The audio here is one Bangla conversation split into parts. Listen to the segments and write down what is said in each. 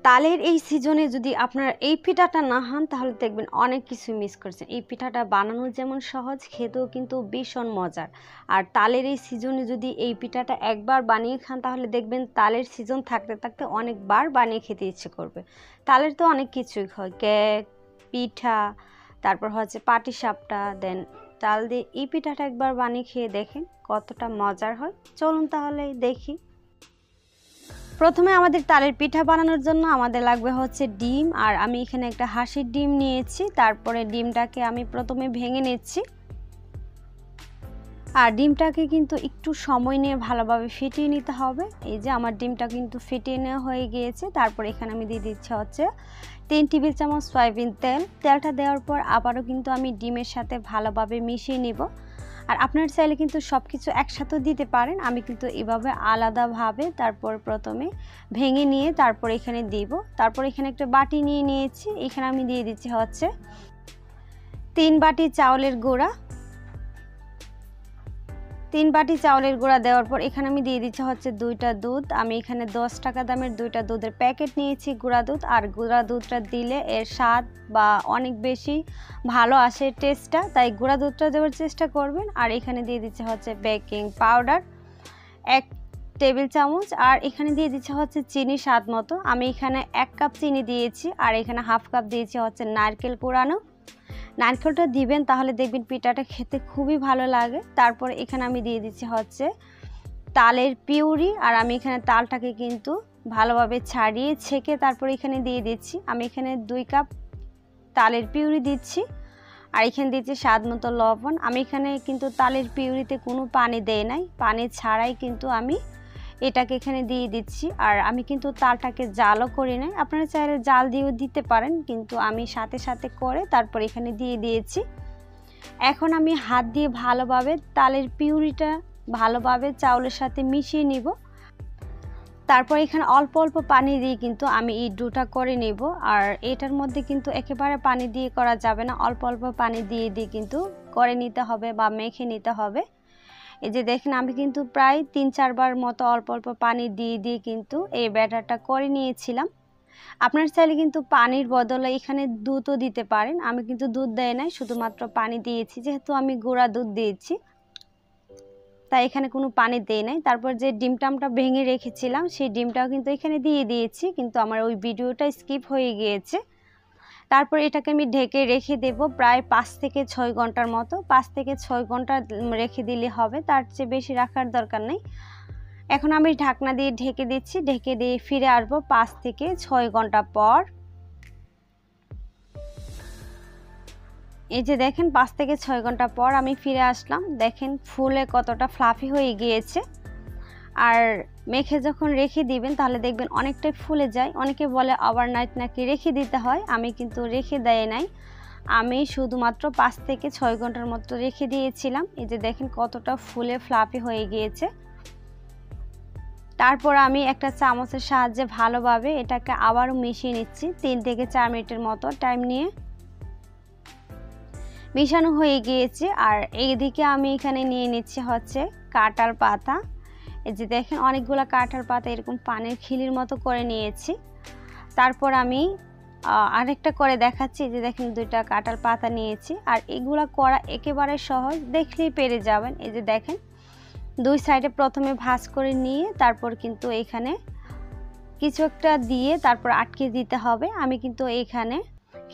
তালের এই সিজনে যদি আপনারা এই পিঠাটা না খান তাহলে দেখবেন অনেক কিছু মিস করছেন। এই পিঠাটা বানানো যেমন সহজ, খেতেও কিন্তু ভীষণ মজার। আর তালের এই সিজনে যদি এই পিঠাটা একবার বানিয়ে খান তাহলে দেখবেন তালের সিজন থাকতে থাকতে অনেকবার বানিয়ে খেতে ইচ্ছে করবে। তালের তো অনেক কিছুই হয়, কেক, পিঠা, তারপর হচ্ছে পাটিসাপটা, দেন তাল দিয়ে এই পিঠাটা একবার বানিয়ে খেয়ে দেখেন কতটা মজার হয়। চলুন তাহলে দেখি। প্রথমে আমাদের তালের পিঠা বানানোর জন্য আমাদের লাগবে হচ্ছে ডিম, আর আমি এখানে একটা হাঁসের ডিম নিয়েছি। তারপরে ডিমটাকে আমি প্রথমে ভেঙে নিচ্ছি, আর ডিমটাকে কিন্তু একটু সময় নিয়ে ভালোভাবে ফেটিয়ে নিতে হবে। এই যে আমার ডিমটা কিন্তু ফেটিয়ে নেওয়া হয়ে গিয়েছে। তারপর এখানে আমি দিয়ে দিচ্ছি হচ্ছে 3 টেবিল চামচ সয়াবিন তেল। তেলটা দেওয়ার পর আবারও কিন্তু আমি ডিমের সাথে ভালোভাবে মিশিয়ে নিব। আর আপনার চাইলে কিন্তু সব কিছু একসাথেও দিতে পারেন, আমি কিন্তু এভাবে আলাদাভাবে তারপর প্রথমে ভেঙে নিয়ে তারপর এখানে দিব। তারপর এখানে একটা বাটি নিয়ে নিয়েছি, এখানে আমি দিয়ে দিচ্ছি হচ্ছে 3 বাটি চাউলের গুঁড়া। 3 বাটি চাউলের গুঁড়া দেওয়ার পর এখানে আমি দিয়ে দিচ্ছি হচ্ছে 2টা দুধ। আমি এখানে 10 টাকা দামের 2টা দুধের প্যাকেট নিয়েছি গুঁড়া দুধ। আর গুঁড়া দুধটা দিলে এর স্বাদ বা অনেক বেশি ভালো আসে টেস্টটা, তাই গুঁড়া দুধটা দেওয়ার চেষ্টা করবেন। আর এখানে দিয়ে দিচ্ছি হচ্ছে বেকিং পাউডার 1 টেবিল চামচ। আর এখানে দিয়ে দিচ্ছি হচ্ছে চিনি স্বাদ মতো। আমি এখানে 1 কাপ চিনি দিয়েছি, আর এখানে হাফ কাপ দিয়েছি হচ্ছে নারকেল কুড়ানো। নারকেলটা দিবেন তাহলে দেখবেন পিঠাটা খেতে খুবই ভালো লাগে। তারপর এখানে আমি দিয়ে দিচ্ছি হচ্ছে তালের পিউরি, আর আমি এখানে তালটাকে কিন্তু ভালোভাবে ছাড়িয়ে ছেঁকে তারপর এখানে দিয়ে দিচ্ছি। আমি এখানে 2 কাপ তালের পিউরি দিচ্ছি, আর এখানে দিচ্ছি স্বাদ মতো লবণ। আমি এখানে কিন্তু তালের পিউরিতে কোনো পানি দেই নাই, পানি ছাড়াই কিন্তু আমি এটাকে এখানে দিয়ে দিচ্ছি। আর আমি কিন্তু তালটাকে জালও করি নাই, আপনারা চাইলে জাল দিয়েও দিতে পারেন, কিন্তু আমি সাথে সাথে করে তারপর এখানে দিয়ে দিয়েছি। এখন আমি হাত দিয়ে ভালোভাবে তালের পিউরিটা ভালোভাবে চাউলের সাথে মিশিয়ে নিব। তারপর এখানে অল্প অল্প পানি দিয়ে কিন্তু আমি এই ডোটা করে নেব। আর এটার মধ্যে কিন্তু একেবারে পানি দিয়ে করা যাবে না, অল্প অল্প পানি দিয়ে দিয়ে কিন্তু করে নিতে হবে বা মেখে নিতে হবে। এই যে দেখেন আমি কিন্তু প্রায় 3-4 বার মতো অল্প অল্প পানি দিয়ে দিয়ে কিন্তু এই ব্যাটারটা করে নিয়েছিলাম। আপনার চাইলে কিন্তু পানির বদলে এখানে দুধও দিতে পারেন, আমি কিন্তু দুধ দেই নাই, শুধুমাত্র পানি দিয়েছি, যেহেতু আমি গুঁড়া দুধ দিয়েছি তাই এখানে কোনো পানি দেই নাই। তারপর যে ডিমটা ভেঙে রেখেছিলাম সেই ডিমটাও কিন্তু এখানে দিয়ে দিয়েছি, কিন্তু আমার ওই ভিডিওটা স্কিপ হয়ে গিয়েছে। তারপর এটাকে আমি ঢেকে রেখে দেব প্রায় 5 থেকে 6 ঘন্টার মতো। 5 থেকে 6 ঘন্টা রেখে দিলে হবে, তার চেয়ে বেশি রাখার দরকার নেই। এখন আমি ঢাকনা দিয়ে ঢেকে দিচ্ছি, ঢেকে দিয়ে ফিরে আসবো 5 থেকে 6 ঘন্টা পর। এই যে দেখেন 5 থেকে 6 ঘন্টা পর আমি ফিরে আসলাম। দেখেন ফুলে কতটা ফ্লাফি হয়ে গিয়েছে। আর মেখে যখন রেখে দিবেন তাহলে দেখবেন অনেকটাই ফুলে যায়। অনেকে বলে ওভারনাইট নাকি রেখে দিতে হয়, আমি কিন্তু রেখে দেয় নাই, আমি শুধুমাত্র 5 থেকে 6 ঘন্টার মতো রেখে দিয়েছিলাম। এই যে দেখেন কতটা ফুলে ফ্লাফি হয়ে গিয়েছে। তারপর আমি একটা চামচের সাহায্যে ভালোভাবে এটাকে আবারও মিশিয়ে নিচ্ছি 3 থেকে 4 মিনিটের মতো টাইম নিয়ে। মিশানো হয়ে গিয়েছে। আর এইদিকে আমি এখানে নিয়ে নিচ্ছি হচ্ছে কাঁঠাল পাতা। এই যে দেখেন অনেকগুলো কাঁঠাল পাতা এরকম পানির খিলির মতো করে নিয়েছি। তারপর আমি আরেকটা করে দেখাচ্ছি। যে দেখেন 2টা কাঁঠাল পাতা নিয়েছি, আর এগুলা করা একেবারে সহজ, দেখলেই পেরে যাবেন। এই যে দেখেন 2 সাইডে প্রথমে ভাঁজ করে নিয়ে তারপর কিন্তু এখানে কিছু একটা দিয়ে তারপর আটকে দিতে হবে। আমি কিন্তু এখানে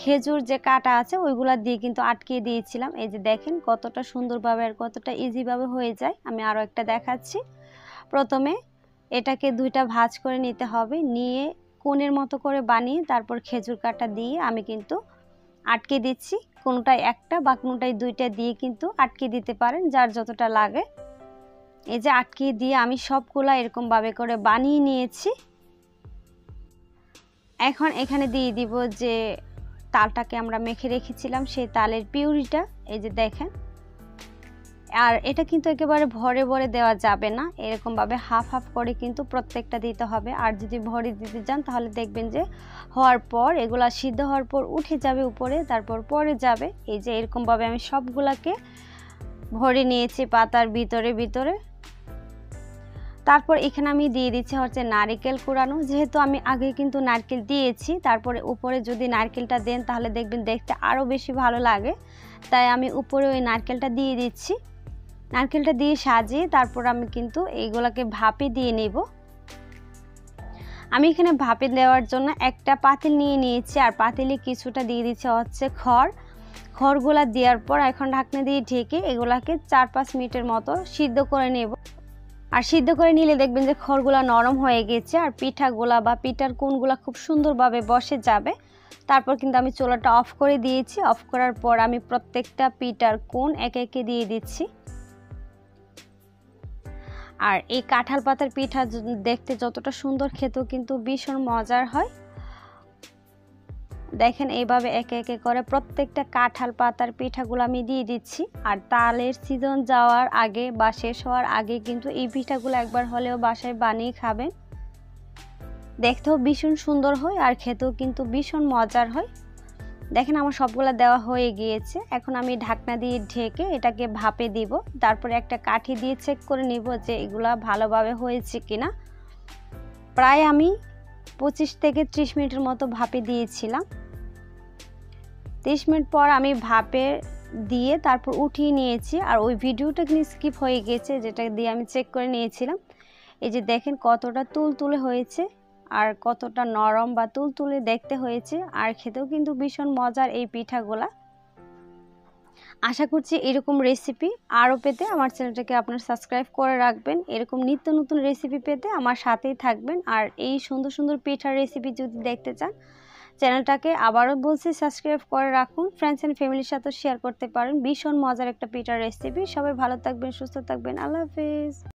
খেজুর যে কাটা আছে ওইগুলা দিয়ে কিন্তু আটকে দিয়েছিলাম। এই যে দেখেন কতটা সুন্দরভাবে আর কতটা ইজিভাবে হয়ে যায়। আমি আরও একটা দেখাচ্ছি। প্রথমে এটাকে 2টা ভাঁজ করে নিতে হবে, নিয়ে কোণের মতো করে বানিয়ে তারপর খেজুর কাটা দিয়ে আমি কিন্তু আটকে দিচ্ছি। কোনোটাই একটা বা কোনোটাই 2টা দিয়ে কিন্তু আটকে দিতে পারেন, যার যতটা লাগে। এই যে আটকে দিয়ে আমি সবগুলা এরকমভাবে করে বানিয়ে নিয়েছি। এখন এখানে দিয়ে দিব যে তালটাকে আমরা মেখে রেখেছিলাম সেই তালের পিউরিটা। এই যে দেখেন, আর এটা কিন্তু একেবারে ভরে ভরে দেওয়া যাবে না, এরকমভাবে হাফ হাফ করে কিন্তু প্রত্যেকটা দিতে হবে। আর যদি ভরে দিতে যান তাহলে দেখবেন যে হওয়ার পর এগুলা সিদ্ধ হওয়ার পর উঠে যাবে উপরে, তারপর পরে যাবে। এই যে এরকমভাবে আমি সবগুলাকে ভরে নিয়েছি পাতার ভিতরে ভিতরে। তারপর এখানে আমি দিয়ে দিচ্ছি হচ্ছে নারকেল কোরানো, যেহেতু আমি আগে কিন্তু নারকেল দিয়েছি, তারপরে উপরে যদি নারকেলটা দেন তাহলে দেখবেন দেখতে আরও বেশি ভালো লাগে, তাই আমি উপরে ওই নারকেলটা দিয়ে দিচ্ছি। নারকেলটা দিয়ে সাজিয়ে তারপর আমি কিন্তু এইগুলাকে ভাপে দিয়ে নেব। আমি এখানে ভাপে দেওয়ার জন্য একটা পাতিল নিয়ে নিয়েছি, আর পাতিলে কিছুটা দিয়ে দিচ্ছি হচ্ছে খড়গুলা দেওয়ার পর এখন ঢাকনা দিয়ে ঢেকে এগুলাকে 4-5 মিনিটের মতো সিদ্ধ করে নেব। আর সিদ্ধ করে নিলে দেখবেন যে খড়গুলা নরম হয়ে গেছে, আর পিঠাগুলা বা পিঠার কোণগুলা খুব সুন্দরভাবে বসে যাবে। তারপর কিন্তু আমি চুলাটা অফ করে দিয়েছি। অফ করার পর আমি প্রত্যেকটা পিঠার কোণ একে একে দিয়ে দিচ্ছি। আর এই কাঁঠাল পাতার পিঠা দেখতে যতটা সুন্দর, খেতেও কিন্তু ভীষণ মজার হয়। দেখেন এইভাবে একে একে করে প্রত্যেকটা কাঁঠাল পাতার পিঠাগুলো আমি দিয়ে দিচ্ছি। আর তালের সিজন যাওয়ার আগে বা শেষ হওয়ার আগে কিন্তু এই পিঠাগুলো একবার হলেও বাসায় বানিয়ে খাবেন। দেখতেও ভীষণ সুন্দর হয় আর খেতেও কিন্তু ভীষণ মজার হয়। দেখেন আমার সবগুলো দেওয়া হয়ে গিয়েছে। এখন আমি ঢাকনা দিয়ে ঢেকে এটাকে ভাপে দিব। তারপরে একটা কাঠি দিয়ে চেক করে নিব যে এগুলা ভালোভাবে হয়েছে কিনা। প্রায় আমি 25 থেকে 30 মিনিটের মতো ভাপে দিয়েছিলাম। 30 মিনিট পর আমি ভাপে দিয়ে তারপর উঠিয়ে নিয়েছি। আর ওই ভিডিওটা কিন্তু স্কিপ হয়ে গেছে, যেটা দিয়ে আমি চেক করে নিয়েছিলাম। এই যে দেখেন কতটা তুলতুলে হয়েছে আর কতটা নরম বা তুলতুলে দেখতে হয়েছে, আর খেতেও কিন্তু ভীষণ মজার এই পিঠাগুলা। আশা করছি এরকম রেসিপি আরও পেতে আমার চ্যানেলটাকে আপনার সাবস্ক্রাইব করে রাখবেন। এরকম নিত্য নতুন রেসিপি পেতে আমার সাথেই থাকবেন। আর এই সুন্দর সুন্দর পিঠার রেসিপি যদি দেখতে চান, চ্যানেলটাকে আবারও বলছি সাবস্ক্রাইব করে রাখুন। ফ্রেন্ডস অ্যান্ড ফ্যামিলির সাথে শেয়ার করতে পারেন। ভীষণ মজার একটা পিঠার রেসিপি। সবাই ভালো থাকবেন, সুস্থ থাকবেন। আল্লাহ হাফেজ।